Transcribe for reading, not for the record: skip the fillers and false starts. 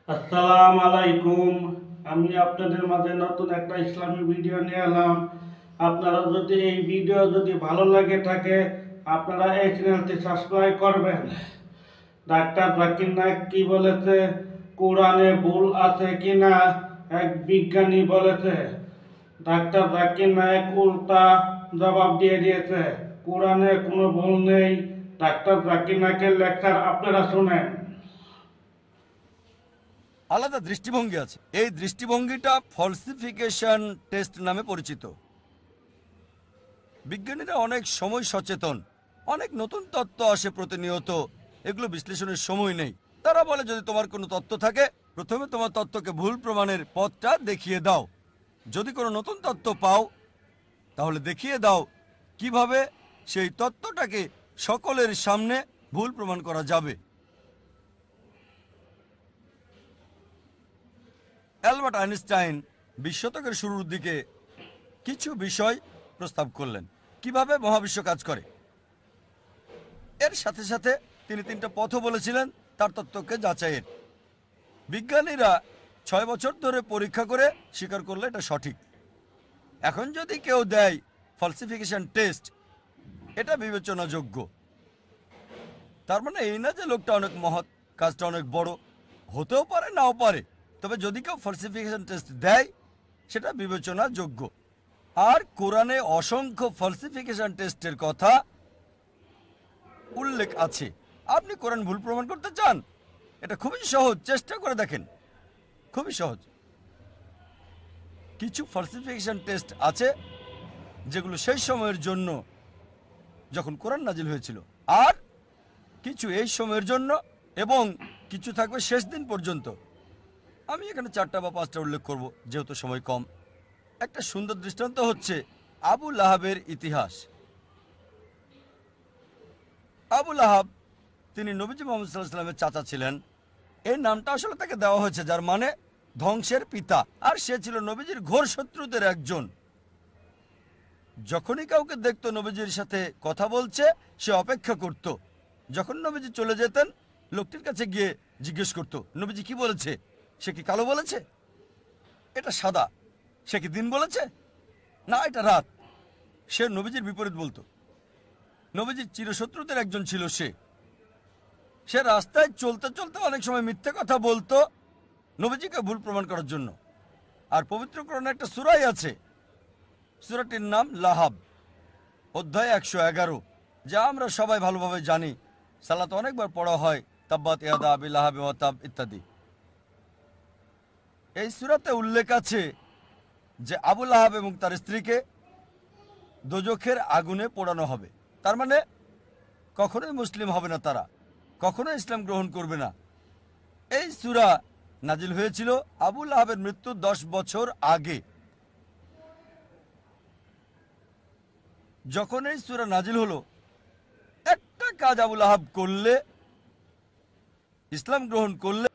আসসালামু আলাইকুম। আমি আপনাদের মাঝে নতুন একটা ইসলামী ভিডিও নিয়ে এলাম। আপনারা যদি এই ভিডিও যদি ভালো লাগে থাকে, আপনারা এই চ্যানেলটি সাবস্ক্রাইব করবেন। ডাক্তার জাকির নায়েক কি বলেছে, কোরআনে ভুল আছে কিনা এক বিজ্ঞানী বলেছে। ডাক্তার জাকির নায়েক উল্টা জবাব দিয়ে দিয়েছে, কোরআনে কোনো ভুল নেই। ডাক্তার জাকির নায়েকের লেকচার আপনারা শুনেন। আলাদা দৃষ্টিভঙ্গি আছে। এই দৃষ্টিভঙ্গিটা ফলসিফিকেশন টেস্ট নামে পরিচিত। বিজ্ঞানীরা অনেক সময় সচেতন, অনেক নতুন তত্ত্ব আসে প্রতিনিয়ত, এগুলো বিশ্লেষণের সময় নেই। তারা বলে যদি তোমার কোনো তত্ত্ব থাকে, প্রথমে তোমার তত্ত্বকে ভুল প্রমাণের পথটা দেখিয়ে দাও। যদি কোনো নতুন তত্ত্ব পাও, তাহলে দেখিয়ে দাও কিভাবে সেই তত্ত্বটাকে সকলের সামনে ভুল প্রমাণ করা যাবে। অ্যালবার্ট আইনস্টাইন 20 শতকের শুরুর দিকে কিছু বিষয় প্রস্তাব করলেন, কিভাবে মহাবিশ্ব কাজ করে। এর সাথে সাথে তিনি 3টা পথও বলেছিলেন তার তত্ত্বকে যাচাইয়ের। বিজ্ঞানীরা 6 বছর ধরে পরীক্ষা করে স্বীকার করলে এটা সঠিক। এখন যদি কেউ দেয় ফলসিফিকেশন টেস্ট, এটা বিবেচনাযোগ্য। তার মানে এই না যে লোকটা অনেক মহৎ, কাজটা অনেক বড়, হতেও পারে নাও পারে। তবে যদি কেউ ফলসিফিকেশন টেস্ট দেয়, সেটা বিবেচনাযোগ্য। আর কোরআনে অসংখ্য ফলসিফিকেশন টেস্টের কথা উল্লেখ আছে। আপনি কোরআন ভুল প্রমাণ করতে চান, এটা খুবই সহজ, চেষ্টা করে দেখেন, খুবই সহজ। কিছু ফলসিফিকেশন টেস্ট আছে যেগুলো সেই সময়ের জন্য যখন কোরআন নাজিল হয়েছিল, আর কিছু এই সময়ের জন্য, এবং কিছু থাকবে শেষ দিন পর্যন্ত। আমি এখানে 4টা বা 5টা উল্লেখ করব যেহেতু সময় কম। একটা সুন্দর দৃষ্টান্ত হচ্ছে আবু লাহাবের ইতিহাস। আবু লাহাব, তিনি নবীজি মুহাম্মদ সাল্লাল্লাহু আলাইহি ওয়াসাল্লামের চাচা ছিলেন। এই নামটা আসলে তাকে দেওয়া হয়েছে, যার মানে ধ্বংসের পিতা। আর সে ছিল নবীজির ঘোর শত্রুদের একজন। যখনই কাউকে দেখতো নবীজির সাথে কথা বলছে, সে অপেক্ষা করত। যখন নবীজি চলে যেতেন, লোকটির কাছে গিয়ে জিজ্ঞেস করত, নবীজি কি বলেছে? সে কি কালো বলেছে? এটা সাদা। সে কি দিন বলেছে? না, এটা রাত। সে নবীজির বিপরীত বলতো। নবীজির চিরশত্রুদের একজন ছিল সে। সে রাস্তায় চলতে চলতে অনেক সময় মিথ্যে কথা বলতো নবীজিকে ভুল প্রমাণ করার জন্য। আর পবিত্র কোরআনে একটা সূরাই আছে, সূরাটির নাম লাহাব, অধ্যায় 111, যা আমরা সবাই ভালোভাবে জানি। সালাতে অনেকবার পড়া হয়, তাব্বাত ইয়াদা আবি লাহাব ওয়া তাব ইত্যাদি। এই সূরাতে উল্লেখ আছে যে আবু লাহাব এবং তার স্ত্রীকে দোজখের আগুনে পোড়ানো হবে। তার মানে কখনোই মুসলিম হবে না, তারা কখনোই ইসলাম গ্রহণ করবে না। এই সূরা নাজিল হয়েছিল আবু লাহাবের মৃত্যুর 10 বছর আগে। যখন এই সূরা নাজিল হলো, একটা কাজ আবু লাহাব করলে, ইসলাম গ্রহণ করলে